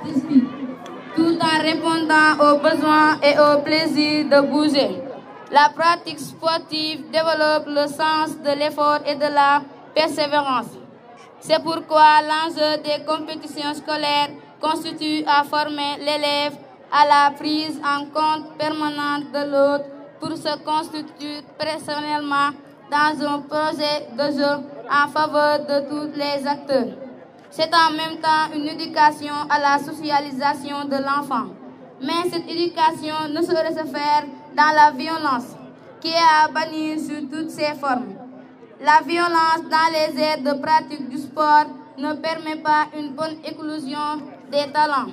artistique, tout en répondant aux besoins et au plaisir de bouger. La pratique sportive développe le sens de l'effort et de la persévérance. C'est pourquoi l'enjeu des compétitions scolaires constitue à former l'élève à la prise en compte permanente de l'autre pour se constituer personnellement dans un projet de jeu en faveur de tous les acteurs. C'est en même temps une éducation à la socialisation de l'enfant. Mais cette éducation ne saurait se faire dans la violence, qui est à bannir sous toutes ses formes. La violence dans les aires de pratique du sport ne permet pas une bonne éclosion des talents.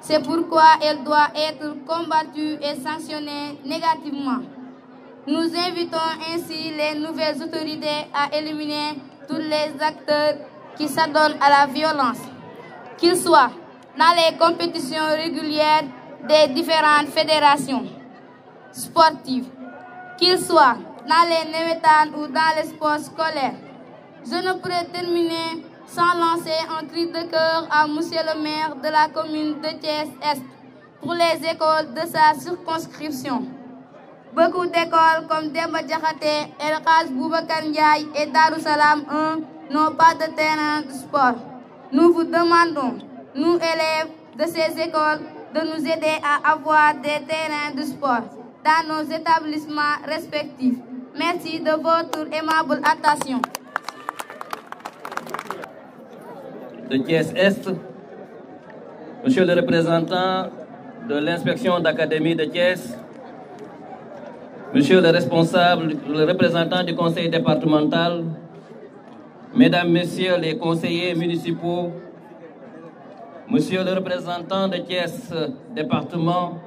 C'est pourquoi elle doit être combattue et sanctionnée négativement. Nous invitons ainsi les nouvelles autorités à éliminer tous les acteurs qui s'adonnent à la violence, qu'ils soient dans les compétitions régulières des différentes fédérations sportives, qu'ils soient dans les navétanes ou dans les sports scolaires. Je ne pourrais terminer sans lancer un cri de cœur à Monsieur le maire de la commune de Thiès-Est pour les écoles de sa circonscription. Beaucoup d'écoles comme Demba Diakhaté, El Hadj Boubacar Ndiaye et Darussalam 1 n'ont pas de terrain de sport. Nous vous demandons, nous élèves de ces écoles, de nous aider à avoir des terrains de sport dans nos établissements respectifs. Merci de votre aimable attention. De Thiès-Est, Monsieur le représentant de l'inspection d'académie de Thiès, Monsieur le responsable, le représentant du conseil départemental, Mesdames, Messieurs les conseillers municipaux, Monsieur le représentant de Thiès département,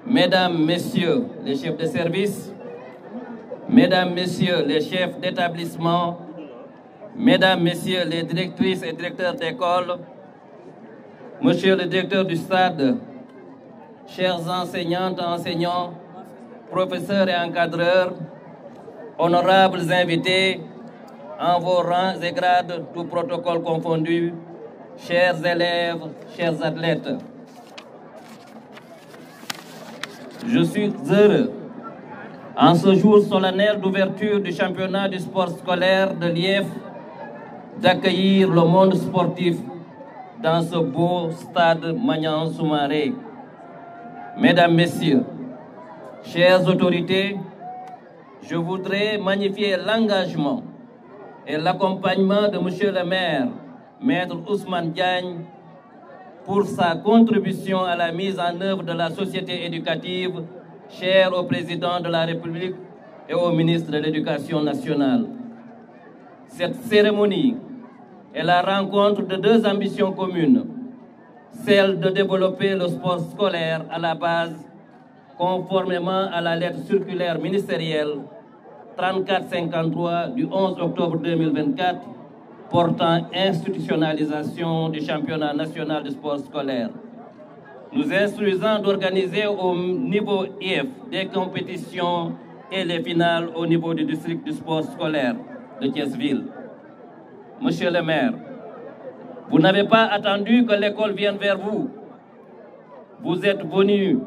Mesdames, Messieurs les chefs de service, Mesdames, Messieurs les chefs d'établissement, Mesdames, Messieurs les directrices et directeurs d'école, Monsieur le directeur du stade, chers enseignantes, enseignants, professeurs et encadreurs, honorables invités, en vos rangs et grades, tout protocole confondu, chers élèves, chers athlètes. Je suis heureux, en ce jour solennel d'ouverture du championnat du sport scolaire de l'IEF, d'accueillir le monde sportif dans ce beau stade Maniang Soumaré. Mesdames, Messieurs, chères autorités, je voudrais magnifier l'engagement et l'accompagnement de Monsieur le maire, Maître Ousmane Diagne, pour sa contribution à la mise en œuvre de la société éducative chère au président de la République et au ministre de l'Éducation nationale. Cette cérémonie est la rencontre de deux ambitions communes, celle de développer le sport scolaire à la base, conformément à la lettre circulaire ministérielle 3453 du 11 octobre 2024 portant institutionnalisation du championnat national de sport scolaire. Nous instruisons d'organiser au niveau IEF des compétitions et les finales au niveau du district du sport scolaire de Thiès-Ville. Monsieur le maire, vous n'avez pas attendu que l'école vienne vers vous. Vous êtes venu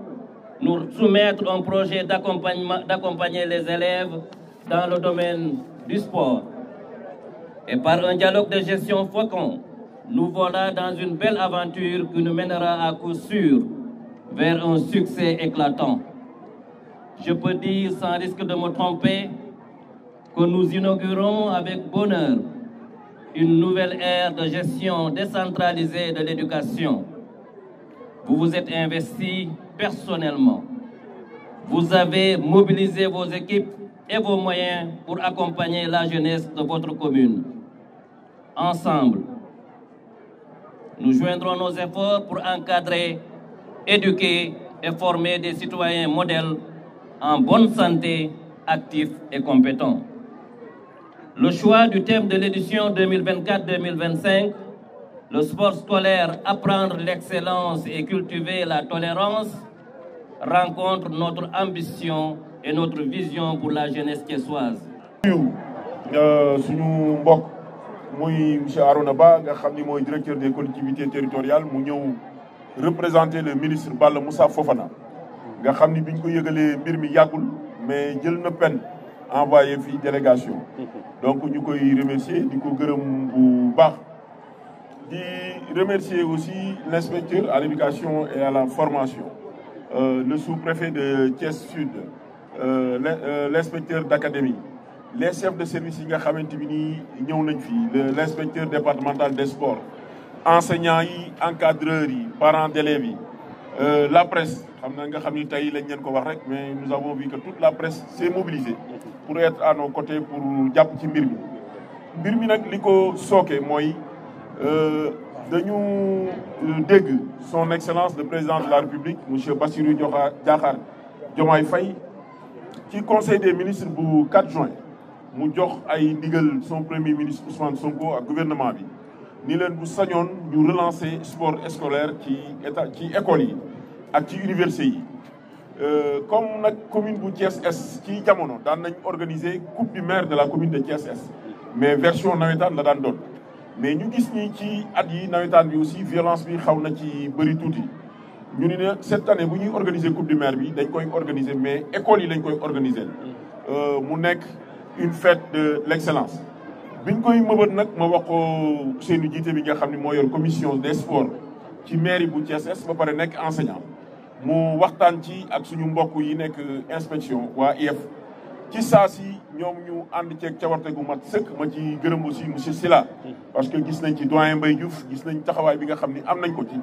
nous soumettre un projet d'accompagner les élèves dans le domaine du sport. Et par un dialogue de gestion fécond, nous voilà dans une belle aventure qui nous mènera à coup sûr vers un succès éclatant. Je peux dire, sans risque de me tromper, que nous inaugurons avec bonheur une nouvelle ère de gestion décentralisée de l'éducation. Vous vous êtes investi personnellement. Vous avez mobilisé vos équipes et vos moyens pour accompagner la jeunesse de votre commune. Ensemble, nous joindrons nos efforts pour encadrer, éduquer et former des citoyens modèles en bonne santé, actifs et compétents. Le choix du thème de l'édition 2024-2025, le sport scolaire, apprendre l'excellence et cultiver la tolérance, rencontre notre ambition et notre vision pour la jeunesse thiessoise. suñu mbokk muy monsieur Arona Ba nga xam ni mooy directeur des collectivités territoriales mu ñëw représenter le ministre Balla Moussa Fofana nga xam ni biñ ko yëgalee mbir mi yàggul mais jël na peine envoyé fii délégation donc ñu koy remercier di ko gërëm bu baax di remercier aussi l'inspecteur à l'éducation et à la formation le sous-préfet de Thiès Sud l'inspecteur d'académie les chefs de service yi nga xamante bi nii ñëw nañ fii l'inspecteur départemental des sports enseignants yi encadreurs yi parents d'élèves yi la presse xam na nga xam ni tey lañ leen ko wax rek mais nous avons vu que toute la presse s'est mobilisée pour être à nos côtés pour jàpp ci mbir mi nag li ko sooke mooy dañu dégg son excellence le président de la République monsieur Bassirou Diakhar Diomaye Faye ci conseil des ministres bu 4 juin mu jox ay ndigal son premier ministre Ousmane Sonko ak gouvernement bi ni leen bu sañoon ñu relancer sport scolaire ci école yi ak ci université yi comme nag commune bu Thiès Est ci jamono daan nañ organiser coupe du maire de la commune de Thiès Est mais version nawetaan la daan doon mais ñu gis ni ci at yi nawetaan bi aussi violence bi xaw na ci bëri tuuti ñu ni ne cette année bu ñuy organiser coupe du maire bi dañ koy organiser mais écoles yi lañ koy organiser mu nekk une fête de l'excellence biñ koy mëbët nag ma wax ko seenu jiite bi nga xam ne moo yor commission des sports ci mairie bu Thiès Est ba pare nekk enseignant mu waxtaan ci ak suñu mbokk yi nekk inspection waa IEF ci saa si ñoom ñu ànd ceeg cawarte gu mat sëkk ma ci gërëm aussi monsieur Sylla parce que gis nañ ci doyen Mbaye Diouf gis nañ taxawaay bi nga xam ni am nañ ko ci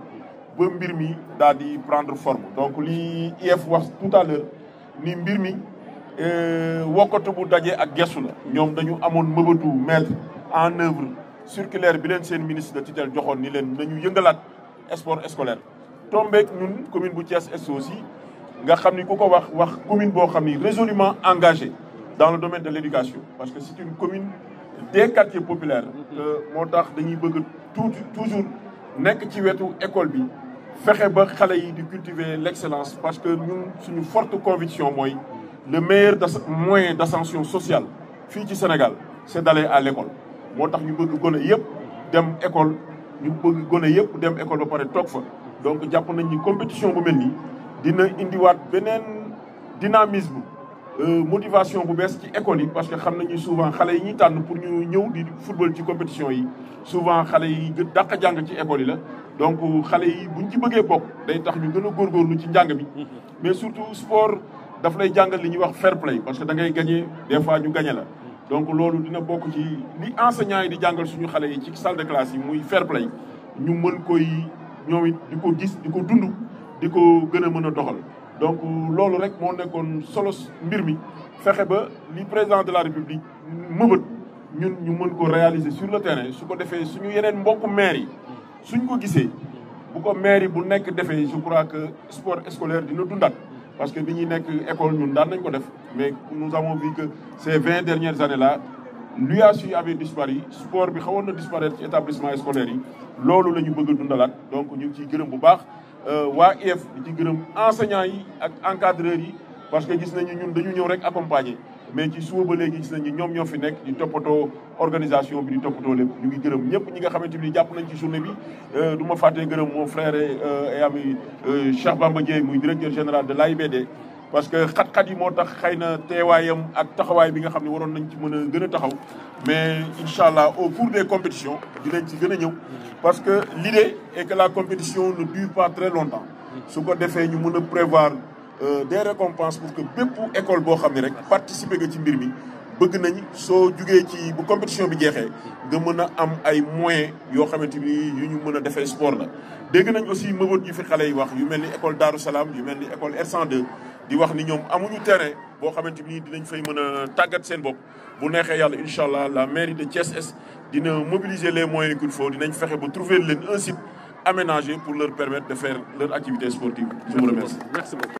ba mbir mi daal di prendre forme donc li IEF wax tout à l'heure ni mbir mi wokkatu bu daje ak gestu la ñoom dañu amoon mëbatu mettre en œuvre circulaire bi leen seen ministre de tutelle joxoon ni leen nañu yëngalaat sport scolaire tombeek ñun commune bu Thiès Est aussi nga xam ni ku ko wax commune boo xam ni résolument engagée dans le domaine de l'éducation parce que c'est une commune des quartiers populaires moo tax dañuy bëgg toujours nekk ci wetu école bi fexe ba xale yi di cultiver l'excellence parce que ñun suñu forte conviction mooy le meilleur moyen d'ascension sociale fii ci Sénégal c'est d'aller à l'école moo tax ñu bëgg gone yëpp dem école dem école ba pare toog fa donc jàpp nañ ni compétition bu mel nii dina indiwaat beneen dynamisme motivation bu bees ci école yi parce que xam nañu souvent xale yi ñuy tànn pour ñu ñëw di football ci compétition yi souvent xale yi dàq jàng ci école yi la donc xale yi buñ ci bëggee bokk day tax ñu gën a góorgóorlu ci njàng mi mais surtout sport daf lay jàngal li ñuy wax fair play parce que da ngay gagner des fois ñu gagner la donc loolu dina bokk ci li enseignants yi di jàngal suñu xale yi ci salle de classe yi muy fair play ñu mën koy ñoom it di ko gis di ko dund di ko gën a mën a doxal donc loolu rek moo nekkoon solo mbir mi fexe ba li président de la république mëbët ñun ñu mën ko réaliser sur le terrain su ko defee suñu yeneen mbokku maire yi suñ ko gisee bu ko maire yi bu nekk defee je crois que sport scolaire dina dundaat parce que bi ñuy nekk école ñun daan nañ ko def mais nous avons vu que ces 20 dernières années là l'UASU avait disparu sport bi xawoon na disparaître ci établissement scolaire yi loolu la ñu bëgg a dundalaat donc ñu ngi ciy gërëm bu baax waa IEF di ci gërëm enseignants yi ak encadreurs yi parce que gis nañu ñun dañu ñëw rek accompagner mais ci suba ba léegi gis nañu ñoom ñoo fi nekk di toppatoo organisation bi di toppatoo lépp ñu ngi gërëm ñëpp ñi nga xamante ni jàpp nañ ci journée bi du ma fàttee gërëm mon frère et ami Cheikh Bamba Dièye muy directeur général de l'AIBD parce que xat-xat yi moo tax xëy na teewaayam ak taxawaay bi nga xam ne waroon nañ ci mën a gën a taxaw mais incha allah au cours des compétitions dinañ ci gën a ñëw parce que l'idée est que la compétition ne dure pas très longtemps su ko defee ñu mën a prévoir des récompenses pour que bépp école boo xam ne rek participer nga ci mbir mi bëgg nañ soo jugee ci bu compétition bi jeexee nga mën a am ay moyens yoo xamante ni yu ñu mën a defee sport la. dégg nañ aussi mëbët yu fi xale yi wax yu mel ni école Darou Salam yu mel ni école R102 di wax ni ñoom amuñu terrain boo xamante ni dinañ fay mën a tàggat seen bopp bu neexee yàlla incha allah la mairie de Thiès Est dina mobiliser les moyens qu'il faut dinañ fexe ba trouver leen un site aménagé pour leur permettre de faire leur activité sportive. Je vous remercie. Merci beaucoup.